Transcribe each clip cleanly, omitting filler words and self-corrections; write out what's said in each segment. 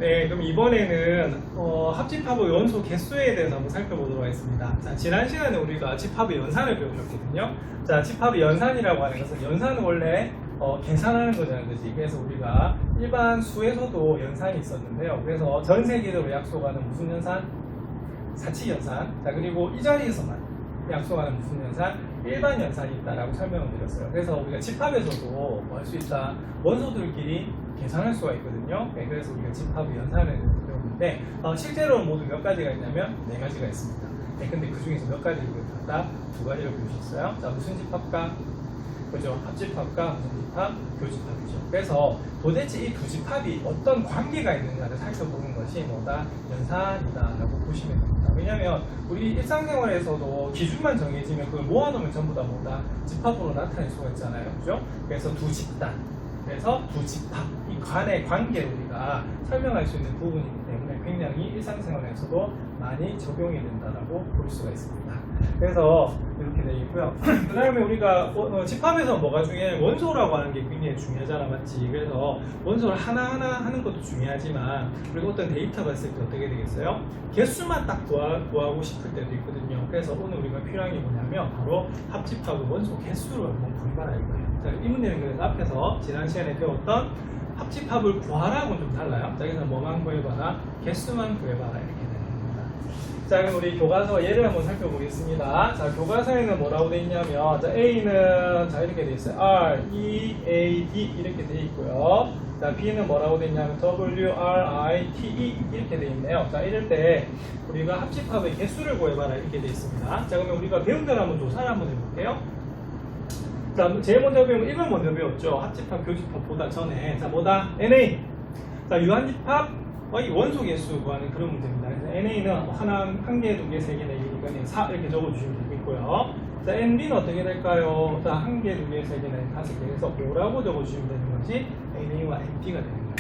네, 그럼 이번에는 합집합의 원소 개수에 대해서 한번 살펴보도록 하겠습니다. 자, 지난 시간에 우리가 집합의 연산을 배우셨거든요. 자, 집합의 연산이라고 하는 것은 연산은 원래 계산하는 거잖아요, 그지? 그래서 우리가 일반 수에서도 연산이 있었는데요. 그래서 전 세계적으로 약속하는 무슨 연산? 사칙 연산. 자, 그리고 이 자리에서만 약속하는 무슨 연산? 일반 연산이 있다라고 설명을 드렸어요. 그래서 우리가 집합에서도 뭐 할 수 있다? 원소들끼리 계산할 수가 있거든요. 네, 그래서 우리가 집합의 연산을 배웠는데 실제로는 모두 몇 가지가 있냐면 4가지가 있습니다. 네, 근데 그 중에서 몇 가지를 배웠다? 2가지를 배우셨어요. 자, 무슨 집합과? 그죠? 합집합과 무슨 집합? 교집합이죠. 그래서 도대체 이 두 집합이 어떤 관계가 있는가를 살펴보는 것이 뭐다? 연산이다라고 보시면 됩니다. 왜냐하면 우리 일상생활에서도 기준만 정해지면 그걸 모아놓으면 전부 다 뭐다? 집합으로 나타낼 수가 있잖아요. 그죠? 그래서 두 집단, 그래서 두 집합, 이 간의 관계를 우리가 설명할 수 있는 부분이기 때문에 굉장히 일상생활에서도 많이 적용이 된다라고 볼 수가 있습니다. 그래서 이렇게 되어 있고요. 그 다음에 우리가 집합에서 뭐가 중요해? 원소라고 하는 게 굉장히 중요하잖아, 맞지? 그래서 원소를 하나하나 하는 것도 중요하지만 우리가 어떤 데이터가 있을 때 어떻게 되겠어요? 개수만 딱 구하고 싶을 때도 있거든요. 그래서 오늘 우리가 필요한 게 뭐냐면 바로 합집합의 원소 개수를 한번 구해봐라 이거예요. 자, 이 문제는 그래서 앞에서 지난 시간에 배웠던 합집합을 구하라고는 좀 달라요. 자, 그래서 뭐만 구해봐라? 개수만 구해봐라 이렇게 되는 겁니다. 자, 그럼 우리 교과서 예를 한번 살펴보겠습니다. 자, 교과서에는 뭐라고 되어 있냐면 자, A는 자 이렇게 되어 있어요. R, E, A, D 이렇게 되어 있고요. 자, B는 뭐라고 되어 있냐면 W, R, I, T, E 이렇게 되어 있네요. 자, 이럴 때 우리가 합집합의 개수를 구해봐라 이렇게 되어 있습니다. 자, 그러면 우리가 배운 대로 한번 조사를 한번 해볼게요. 자, 제일 먼저 배우면 1번 먼저 배웠죠. 합집합, 교집합보다 전에. 자, 뭐다? NA. 자, 유한집합의 원소 개수 구하는 그런 문제입니다. 그래서 NA는 한 개, 두 개, 세 개, 네 개니까 4 이렇게 적어주시면 되겠고요. 자, NB는 어떻게 될까요? 자, 한 개, 두 개, 세 개, 네 개, 다섯 개. 그래서 5라고 적어주시면 되는 것이 NA와 NB가 되는 거예요.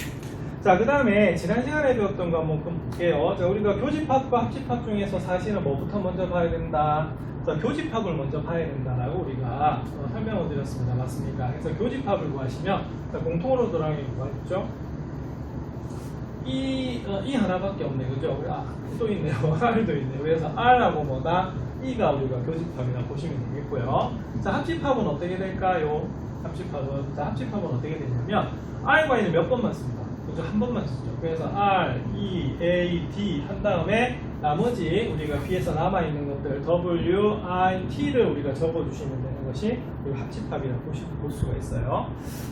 자, 그 다음에 지난 시간에 배웠던 거 한번 볼게요. 자, 우리가 교집합과 합집합 중에서 사실은 뭐부터 먼저 봐야 된다? 자, 교집합을 먼저 봐야 된다라고 우리가 설명을 드렸습니다. 맞습니까? 그래서 교집합을 구하시면 자, 공통으로 들어가는 게 뭐가 있죠? 이 하나밖에 없네, 그죠? 또 있네요. R도 있네요. 그래서 R하고 뭐다? E가 우리가 교집합이라고 보시면 되겠고요. 자, 합집합은 어떻게 될까요? 자, 합집합은 어떻게 되냐면 R과 E는 몇 번만 씁니다. 그죠? 한 번만 쓰죠. 그래서 R, E, A, D 한 다음에 나머지 우리가 B에서 남아있는 것들 W, I, T를 우리가 적어주시면 되는 것이 합집합이라고 볼 수가 있어요.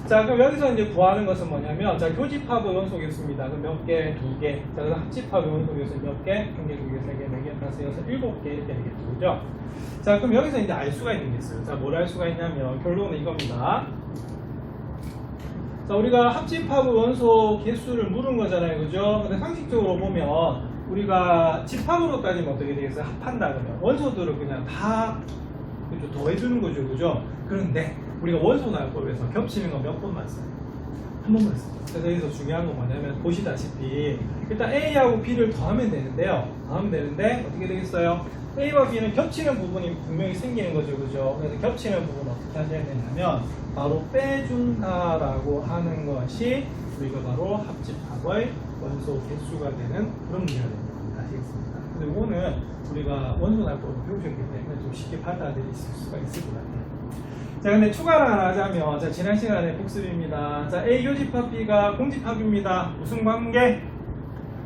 자, 그럼 여기서 이제 구하는 것은 뭐냐면 자, 교집합의 원소 개수입니다. 그럼 몇 개? 2개. 자, 그럼 합집합의 원소 개수 몇 개? 1개, 2개, 3개, 4개, 5, 6, 7개 이렇게 되겠죠. 그죠? 자, 그럼 여기서 이제 알 수가 있는 게 있어요. 자, 뭘 알 수가 있냐면 결론은 이겁니다. 자, 우리가 합집합의 원소 개수를 물은 거잖아요. 그죠? 근데 상식적으로 보면 우리가 집합으로 따지면 어떻게 되겠어요? 합한다 그러면 원소들을 그냥 다 그죠? 더해주는 거죠. 그죠? 그런데 우리가 원소 나올 걸 위해서 겹치는 거 몇 번만 써요? 한 번만 써요. 그래서 여기서 중요한 건 뭐냐면 보시다시피 일단 A하고 B를 더하면 되는데요. 더하면 되는데 어떻게 되겠어요? A와 B는 겹치는 부분이 분명히 생기는 거죠. 그죠? 그래서 겹치는 부분은 어떻게 하셔야 되냐면 바로 빼준다라고 하는 것이 우리가 바로 합집합의 원소 개수가 되는 그런 문제가 됩니다. 아시겠습니까? 근데 이거는 우리가 원소 날법을 배우셨기 때문에 좀 쉽게 받아들일 수가 있을 것 같아요. 자, 근데 추가를 하나 하자면 자, 지난 시간에 복습입니다. 자, A 교집합 B가 공집합입니다. 무슨 관계?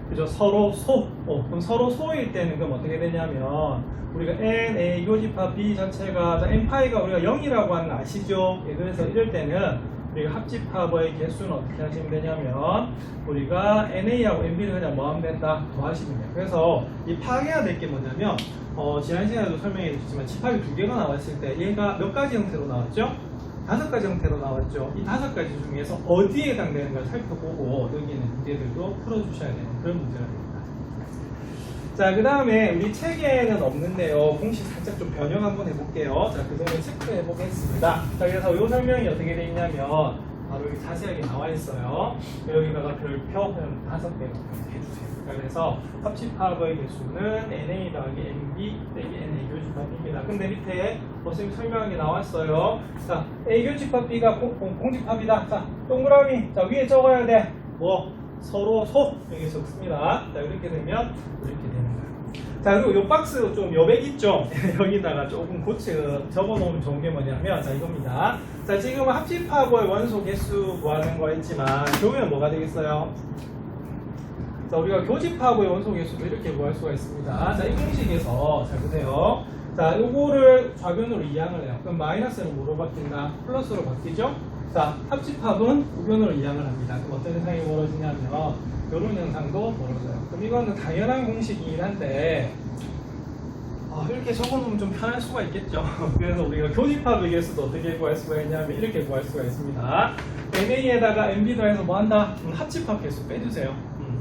그죠? 서로 소. 그럼 서로 소일 때는 그럼 어떻게 되냐면 우리가 N, A 교집합 B 전체가 자, N파이가 우리가 0이라고 하는 거 아시죠? 예, 그래서 이럴 때는 우리가 합집합의 개수는 어떻게 하시면 되냐면 우리가 NA하고 NB를 그냥 뭐 하면 된다? 더하시면 돼요. 그래서 이 파악해야 될 게 뭐냐면 지난 시간에도 설명해 주셨지만 집합이 2개가 나왔을 때 얘가 몇 가지 형태로 나왔죠? 5가지 형태로 나왔죠. 이 5가지 중에서 어디에 해당되는가 살펴보고 여기 있는 문제들도 풀어주셔야 되는 그런 문제가 됩니다. 자, 그 다음에 우리 책에는 없는데요. 공식 살짝 좀 변형 한번 해볼게요. 자, 그 점을 체크해 보겠습니다. 자, 그래서 이 설명이 어떻게 되어 있냐면 바로 여기 자세하게 나와 있어요. 여기다가 별표 5개 해주세요. 그래서 합집합의 개수는 NA 더하기 NB 빼기 NA 교집합입니다. 근데 밑에 선생님 설명하게 나왔어요. 자, A 교집합 B가 공집합이다. 자, 동그라미. 자, 위에 적어야 돼. 뭐? 서로 소 이렇게 적습니다. 자, 이렇게 되면 이렇게 되는 거예요. 자, 그리고 이 박스 좀 여백 있죠? 여기다가 조금 적어 놓으면 좋은 게 뭐냐면, 자, 이겁니다. 자, 지금 합집합의 원소 개수 구하는 거 했지만, 교면 뭐가 되겠어요? 자, 우리가 교집합의 원소 개수도 이렇게 구할 수가 있습니다. 자, 이 공식에서, 잘 보세요. 자, 요거를 좌변으로 이항을 해요. 그럼 마이너스는 뭐로 바뀐다? 플러스로 바뀌죠? 자, 합집합은 우변으로 이항을 합니다. 그럼 어떤 현상이 벌어지냐면, 이런 현상도 벌어져요. 그럼 이거는 당연한 공식이긴 한데, 이렇게 적어놓으면 좀 편할 수가 있겠죠. 그래서 우리가 교집합의 개수도 어떻게 구할 수가 있냐면 이렇게 구할 수가 있습니다. NA에다가 NB 더해서 뭐 한다? 합집합 개수 빼주세요.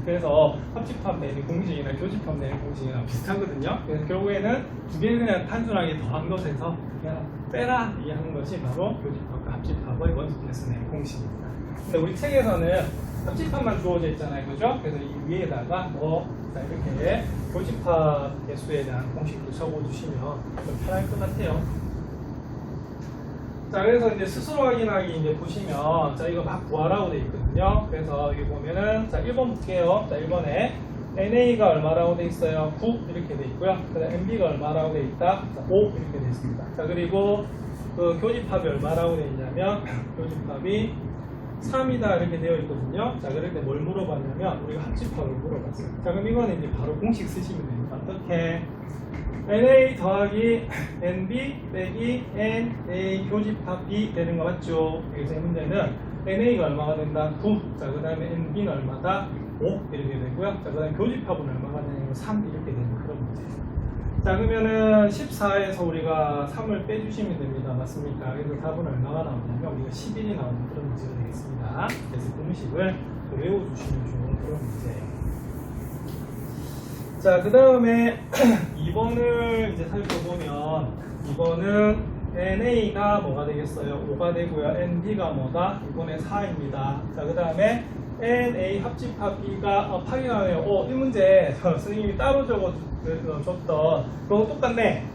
그래서 합집합 내는 공식이나 교집합 내는 공식이랑 비슷하거든요. 그래서 결국에는 두 개는 그냥 단순하게 더한 것에서 그냥 빼라 이 하는 것이 바로 교집합과 합집합의 원소 개수 내는 공식입니다. 근데 우리 책에서는 합집합만 주어져 있잖아요, 그죠? 그래서 이 위에다가 자, 이렇게 교집합 개수에 대한 공식도 적어주시면 좀 편할 것 같아요. 자, 그래서 이제 스스로 확인하기 이제 보시면, 자, 이거 막 구하라고 되어 있거든요. 그래서 여기 보면은, 자, 1번 볼게요. 자, 1번에 NA가 얼마라고 되어 있어요? 9 이렇게 되어 있고요. 그다음 NB가 얼마라고 되어 있다? 자, 5 이렇게 되어 있습니다. 자, 그리고 그 교집합이 얼마라고 되어 있냐면, 교집합이 3이다 이렇게 되어 있거든요. 자, 그럴 때 뭘 물어봤냐면 우리가 합집합을 물어봤어요. 자, 그럼 이거는 이제 바로 공식 쓰시면 됩니다. 어떻게? NA 더하기 NB 빼기 NA 교집합 B 되는 거 맞죠? 그래서 이 문제는 NA가 얼마가 된다? 9. 자, 그 다음에 NB는 얼마다? 5 이렇게 되고요. 자, 그 다음에 교집합은 얼마가 되냐면 3 이렇게 되는 그런 문제예요. 자, 그러면은 14에서 우리가 3을 빼주시면 됩니다. 맞습니까? 그래서 답은 얼마가 나오냐면 우리가 11이 나오는 그런 문제가 되겠습니다. 그래서 공식을 외워주시면 좋은 그런 문제예요. 자, 그 다음에 2번을 이제 살펴보면 2번은 NA가 뭐가 되겠어요? 5가 되고요. NB가 뭐다? 이번에 4입니다. 자, 그 다음에 NA 합집합 B가 8이 나와요. 이 문제 선생님이 따로 적어줬던 그거 똑같네.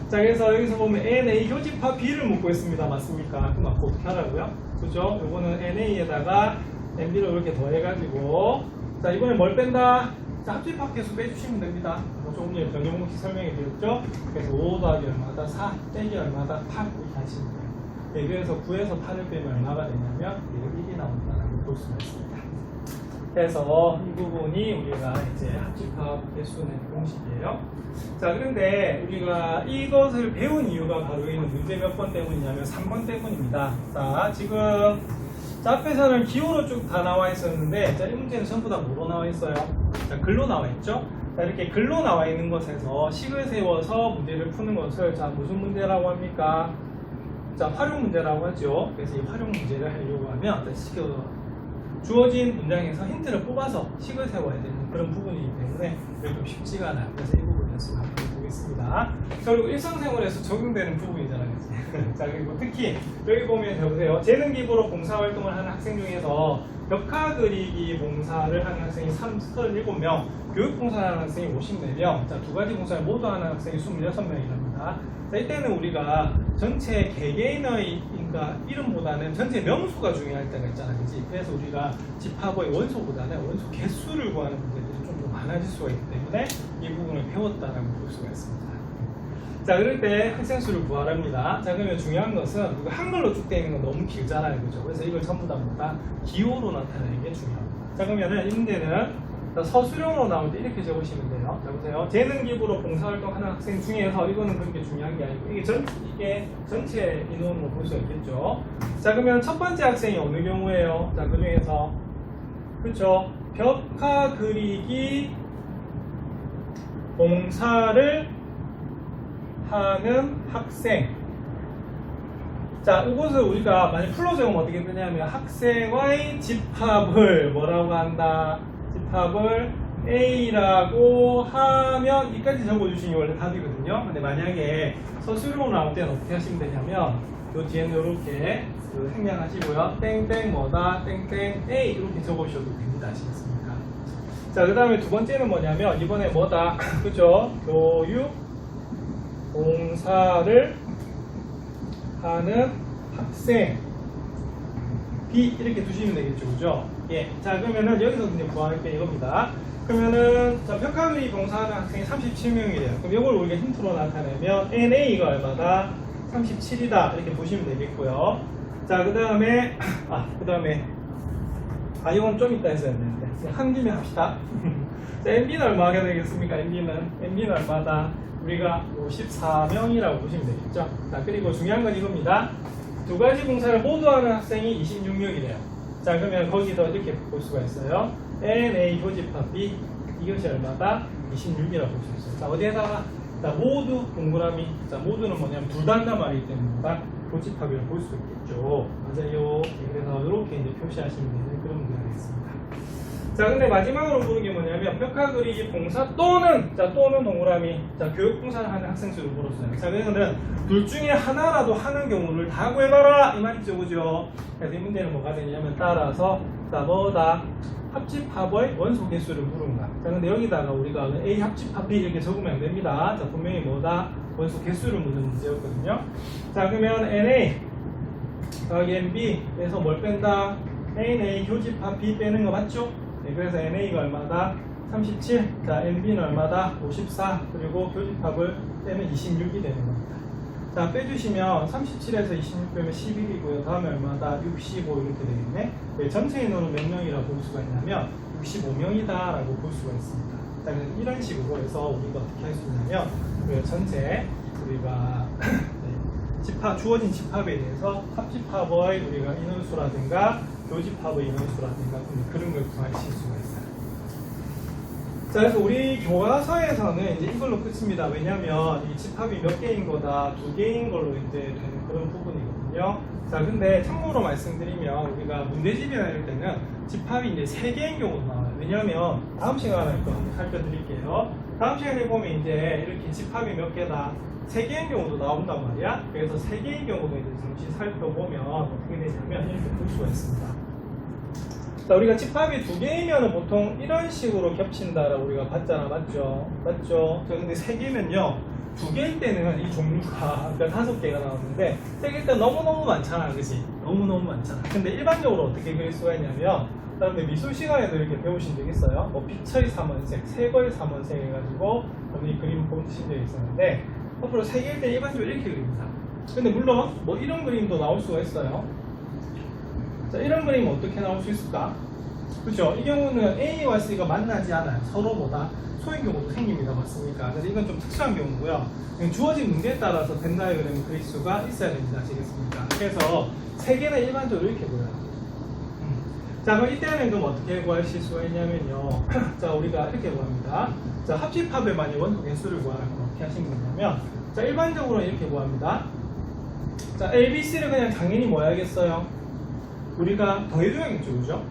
자, 그래서 여기서 보면 NA 교집합 B를 묻고 있습니다. 맞습니까? 그럼 어떻게 하라고요? 그죠? 요거는 NA에다가 NB를 이렇게 더해가지고, 자, 이번에 뭘 뺀다? 자, 합집합 개수 빼주시면 됩니다. 조금 전에 변경공식 설명해 드렸죠? 그래서 5 더하기 얼마다? 4 빼기 얼마다? 8 이렇게 하시면 돼요. 네, 그래서 9에서 8을 빼면 얼마가 되냐면 1이 나온다라고 볼 수가 있습니다. 그래서 이 부분이 우리가 이제 합집합 개수의 공식이에요. 자, 그런데 우리가 이것을 배운 이유가 바로 있는 문제 몇 번 때문이냐면 3번 때문입니다. 자, 지금 앞에서는 기호로 쭉 다 나와 있었는데, 자, 이 문제는 전부 다 뭐로 나와 있어요? 자, 글로 나와 있죠? 자, 이렇게 글로 나와 있는 것에서 식을 세워서 문제를 푸는 것을, 자, 무슨 문제라고 합니까? 자, 활용 문제라고 하죠. 그래서 이 활용 문제를 하려고 하면, 주어진 문장에서 힌트를 뽑아서 식을 세워야 되는 그런 부분이기 때문에 좀 쉽지가 않아요. 그래서 이 부분을 한번 보겠습니다. 그리고 일상생활에서 적용되는 부분이잖아요. 자, 그리고 특히 여기 보면 보세요. 재능 기부로 봉사활동을 하는 학생 중에서 벽화 그리기 봉사를 하는 학생이 37명, 교육 봉사를 하는 학생이 54명, 자, 두 가지 봉사를 모두 하는 학생이 26명이랍니다. 자, 이때는 우리가 전체 개개인의 그러니까 이름보다는 전체 명수가 중요할 때가 있잖아요. 그치? 그래서 우리가 집합의 원소보다는 원소 개수를 구하는 문제들이 좀 더 많아질 수가 있기 때문에 이 부분을 배웠다라고 볼 수가 있습니다. 자, 그럴 때 학생 수를 구하랍니다. 자, 그러면 중요한 것은 이거 한글로 쭉 되어 있는 건 너무 길잖아요. 그죠? 그래서 이걸 전부 다 기호로 나타내는 게 중요합니다. 자, 그러면은 이 문제는 서술형으로 나올 때 이렇게 적으시면 돼요. 자, 보세요. 재능 기부로 봉사활동하는 학생 중에서 이거는 그렇게 중요한 게 아니고 이게 전체 인원으로 볼 수 있겠죠. 자, 그러면 첫 번째 학생이 어느 경우예요? 자, 그 중에서 그렇죠. 벽화 그리기 봉사를 하는 학생. 자, 이것을 우리가 만약 풀어주면 어떻게 되냐면 학생의 집합을 뭐라고 한다? 집합을 A라고 하면 이까지 적어주시니 원래 답이거든요. 근데 만약에 서술형으로 나올 때는 어떻게 하시면 되냐면 요 뒤에는 이렇게 생략하시고요. 땡땡 뭐다 땡땡 A 이렇게 적으셔도 됩니다. 아시겠습니까? 자, 그 다음에 두 번째는 뭐냐면 이번에 뭐다? 그죠? 교육 봉사를 하는 학생 B 이렇게 두시면 되겠죠. 그죠? 예. 자, 그러면은 여기서 이제 구할 게 이겁니다. 그러면은, 자, 평가그리 봉사하는 학생이 37명이래요. 그럼 이걸 우리가 힌트로 나타내면 NA가 얼마다? 37이다. 이렇게 보시면 되겠고요. 자, 그 다음에, 이건 좀 이따 했어야 되는데. 한 김에 합시다. 자, MB는 얼마가 되겠습니까? MB는 얼마다? 우리가 54명이라고 보시면 되겠죠. 자, 그리고 중요한 건 이겁니다. 두 가지 봉사를 모두 하는 학생이 26명이래요. 자, 그러면 거기서 이렇게 볼 수가 있어요. NA 교집합 B 이것이 얼마다? 26이라고 볼 수 있어요. 자, 어디에다가? 자, 모두 동그라미. 자, 모두는 뭐냐면 둘 다 한단 말이기 때문에 교집합이라고 볼 수 있겠죠. 맞아요. 그래서 이렇게 이제 표시하시면 되는 그런 문제가 되겠습니다. 자, 근데 마지막으로 보는 게 뭐냐면 평가 그리기 봉사 또는 동그라미. 자, 교육 봉사를 하는 학생 수를 물었어요. 자, 그러면 둘 중에 하나라도 하는 경우를 다 구해봐라 이 말이죠, 그죠? 그래서 이 문제는 뭐가 되냐면 따라서 뭐다 합집합의 원소 개수를 물은가. 자, 근데 여기다가 우리가 A 합집합 B 이렇게 적으면 안 됩니다. 자, 분명히 뭐다 원소 개수를 묻는 문제였거든요. 자, 그러면 NA 더하기 NB에서 뭘 뺀다? NA 교집합 B 빼는 거 맞죠? 네, 그래서 NA가 얼마다? 37. 자, NB는 얼마다? 54. 그리고 교집합을 빼면 26이 되는 겁니다. 자, 빼주시면 37에서 26 빼면 11이고요. 다음에 얼마다? 65 이렇게 되겠네. 네, 전체 인원은 몇 명이라고 볼 수가 있냐면 65명이다 라고 볼 수가 있습니다. 자, 그래서 이런 식으로 해서 우리가 어떻게 할 수 있냐면 전체 우리가 주어진 집합에 대해서 합집합의 우리가 인원수라든가 교집합의 인원수라든가 그런 걸 구하실 수가 있어요. 자, 그래서 우리 교과서에서는 이제 이걸로 끝입니다. 왜냐면 이 집합이 몇 개인 거다, 2개인 걸로 이제 되는 그런 부분이거든요. 자, 근데 참고로 말씀드리면 우리가 문제집이나 이럴 때는 집합이 이제 3개인 경우도 나와요. 왜냐면 다음 시간에 또 살펴드릴게요. 다음 시간에 보면 이제 이렇게 집합이 몇 개다, 3개인 경우도 나온단 말이야. 그래서 3개인 경우도 이제 잠시 살펴보면 어떻게 되냐면 이렇게 볼 수가 있습니다. 자, 우리가 집합이 2개이면 보통 이런 식으로 겹친다라고 우리가 봤잖아. 맞죠? 맞죠? 자, 근데 3개면요. 2개일 때는 이 종류가, 그러니까 5개가 나오는데, 3개일 때 너무너무 많잖아. 그지? 너무너무 많잖아. 근데 일반적으로 어떻게 그릴 수가 있냐면, 그다음에 미술 시간에도 이렇게 배우신 적 있어요? 뭐, 빛의 삼원색, 색의 삼원색 해가지고, 여러분이 그림 보신 적이 있었는데, 앞으로 3개일 때 일반적으로 이렇게 그립니다. 근데 물론, 뭐 이런 그림도 나올 수가 있어요. 자, 이런 그림 어떻게 나올 수 있을까? 그렇죠? 이 경우는 A와 C가 만나지 않아요. 서로보다 소인 경우도 생깁니다. 맞습니까? 그래서 이건 좀 특수한 경우고요. 주어진 문제에 따라서 벤다이그램을 그릴 수가 있어야 됩니다. 아시겠습니까? 그래서 3개는 일반적으로 이렇게 보여요. 자, 그럼 이때는 그럼 어떻게 구하실 수가 있냐면요. 자, 우리가 이렇게 구합니다. 자, 합집합의 만약 원소 개수를 구하는 거 어떻게 하시면 되냐면, 자, 일반적으로 이렇게 구합니다. 자, A, B, C를 그냥 당연히 뭐 해야겠어요? 우리가 더해줘야겠죠, 그죠?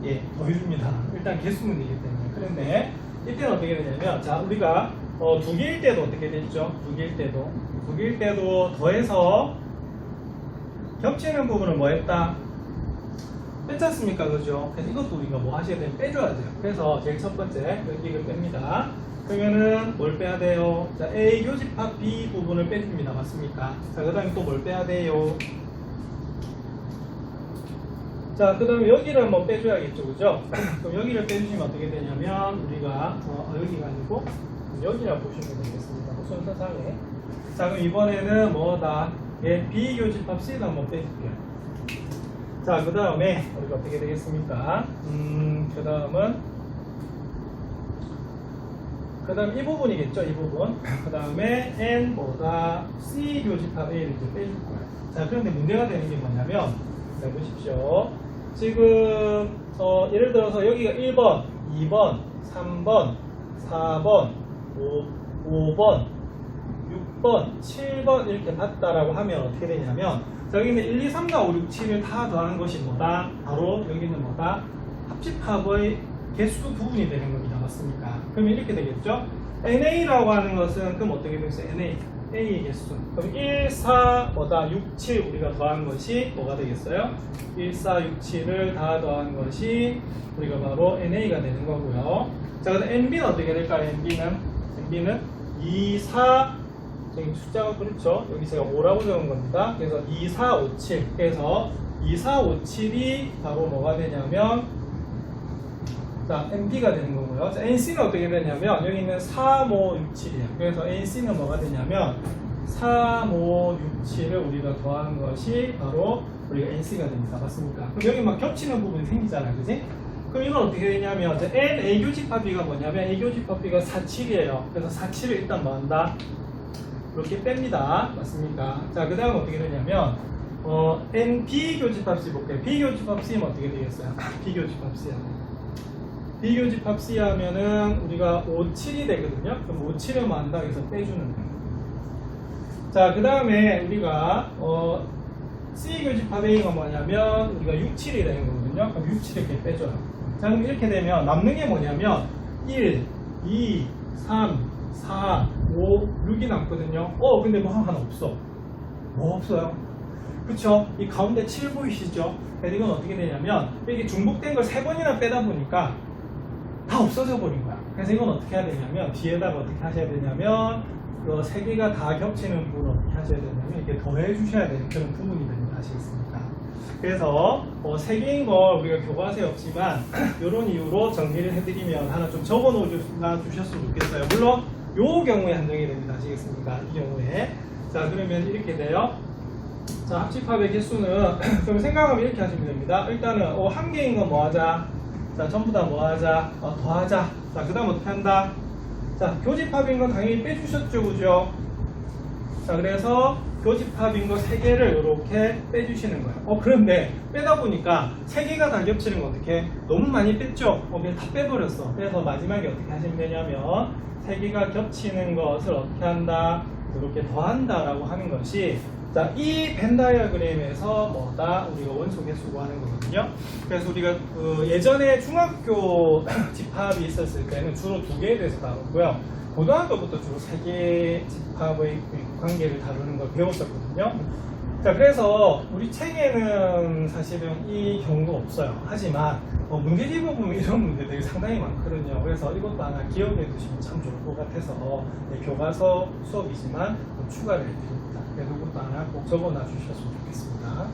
예, 더해줍니다. 일단 개수문이기 때문에. 그런데 이때는 어떻게 되냐면, 자, 우리가 2개일 때도 어떻게 됐죠? 2개일 때도 더해서 겹치는 부분을 뭐 했다? 뺐지 않습니까? 그죠? 그래서 이것도 우리가 뭐 하셔야 되면 빼줘야 돼요. 그래서 제일 첫 번째, 이걸 뺍니다. 그러면은 뭘 빼야 돼요? 자, A 교집합 B 부분을 빼줍니다. 맞습니까? 자, 그 다음에 또 뭘 빼야 돼요? 자, 그 다음에 여기를 한번 빼줘야겠죠, 그죠? 그럼 여기를 빼주시면 어떻게 되냐면, 우리가, 여기가 아니고, 여기라고 보시면 되겠습니다. 순서상에. 자, 그럼 이번에는 뭐다? 예, 비교집합 C도 한번 빼줄게요. 자, 그 다음에, 우리가 어떻게 되겠습니까? 그 다음 이 부분이겠죠, 이 부분. 그 다음에 N 뭐다? C 교집합 A를 이제 빼줄 거예요. 자, 그런데 문제가 되는 게 뭐냐면, 자, 보십시오. 지금 예를 들어서 여기가 1번, 2번, 3번, 4번, 5번, 6번, 7번 이렇게 봤다라고 하면 어떻게 되냐면, 자, 여기는 1, 2, 3, 4, 5, 6, 7을 다 더하는 것이 뭐다? 바로 여기는 뭐다? 합집합의 개수 부분이 되는 겁니다. 맞습니까? 그러면 이렇게 되겠죠? NA라고 하는 것은 그럼 어떻게 되겠어요? A의 개수. 그럼 1, 4, 뭐다? 6, 7 우리가 더한 것이 뭐가 되겠어요? 1, 4, 6, 7을 다 더한 것이 우리가 바로 NA가 되는 거고요. 자, 그럼 NB는 어떻게 될까요? NB는 2, 4, 여기 숫자가 그렇죠? 여기 제가 5라고 적은 겁니다. 그래서 2, 4, 5, 7. 그래서 2, 4, 5, 7이 바로 뭐가 되냐면 자, NP가 되는 거고요. 자, NC는 어떻게 되냐면 여기 있는 3567이에요. 그래서 NC는 뭐가 되냐면 3567을 우리가 더한 것이 바로 우리가 NC가 됩니다. 맞습니까? 그럼 여기 막 겹치는 부분이 생기잖아요. 그지? 그럼 이건 어떻게 되냐면 이제 N A 교집합 B가 뭐냐면 A 교집합 B가 47이에요. 그래서 47을 일단 뭐 한다? 이렇게 뺍니다. 맞습니까? 자, 그 다음 어떻게 되냐면 N B 교집합 C 볼게요. B 교집합 C는 어떻게 되겠어요? B 교집합 C 하면 비교집합 C 하면은 우리가 5, 7이 되거든요. 그럼 5, 7을 뭐 한다 해서 빼주는 거예요. 자, 그 다음에 우리가 C 교집합 A가 뭐냐면 우리가 6, 7이 되는 거거든요. 그럼 6, 7 이렇게 빼줘요. 자, 그럼 이렇게 되면 남는 게 뭐냐면 1, 2, 3, 4, 5, 6이 남거든요. 근데 뭐 하나 없어. 뭐 없어요? 그쵸? 이 가운데 7 보이시죠? 그래서 이건 어떻게 되냐면 이렇게 중복된 걸 3번이나 빼다 보니까 다 없어져 버린 거야. 그래서 이건 어떻게 해야 되냐면 뒤에다가 어떻게 하셔야 되냐면 그 3개가 다 겹치는 부분을 어떻게 하셔야 되냐면 이렇게 더해 주셔야 되는 그런 부분이 됩니다. 아시겠습니까? 그래서 3개인 걸 우리가 교과서에 없지만 이런 이유로 정리를 해드리면 하나 좀 적어 놓아 주셨으면 좋겠어요. 물론 요 경우에 한정이 됩니다. 아시겠습니까? 이 경우에. 자, 그러면 이렇게 돼요. 자, 합집합의 개수는 좀 생각하면 이렇게 하시면 됩니다. 일단은 한 개인 건 뭐 하자? 자, 전부 다 뭐 하자? 더하자. 자, 그 다음 어떻게 한다? 자, 교집합인 건 당연히 빼주셨죠, 그죠? 자, 그래서 교집합인 거 3개를 이렇게 빼주시는 거예요. 그런데 빼다 보니까 3개가 다 겹치는 거 어떻게? 너무 많이 뺐죠? 그냥 다 빼버렸어. 그래서 마지막에 어떻게 하시면 되냐면 3개가 겹치는 것을 어떻게 한다? 이렇게 더한다라고 하는 것이 자, 이 벤 다이어그램에서 뭐다? 우리가 원소 개수 구하는 거거든요. 그래서 우리가 예전에 중학교 집합이 있었을 때는 주로 2개에 대해서 다뤘고요. 고등학교부터 주로 3개 집합의 관계를 다루는 걸 배웠었거든요. 자, 그래서 우리 책에는 사실은 이 경우가 없어요. 하지만 문제집 보면 이런 문제들이 상당히 많거든요. 그래서 이것도 하나 기억해 두시면 참 좋을 것 같아서 교과서 수업이지만 추가를 해드립니다. 그래서 이것도 하나 꼭 적어놔 주셨으면 좋겠습니다.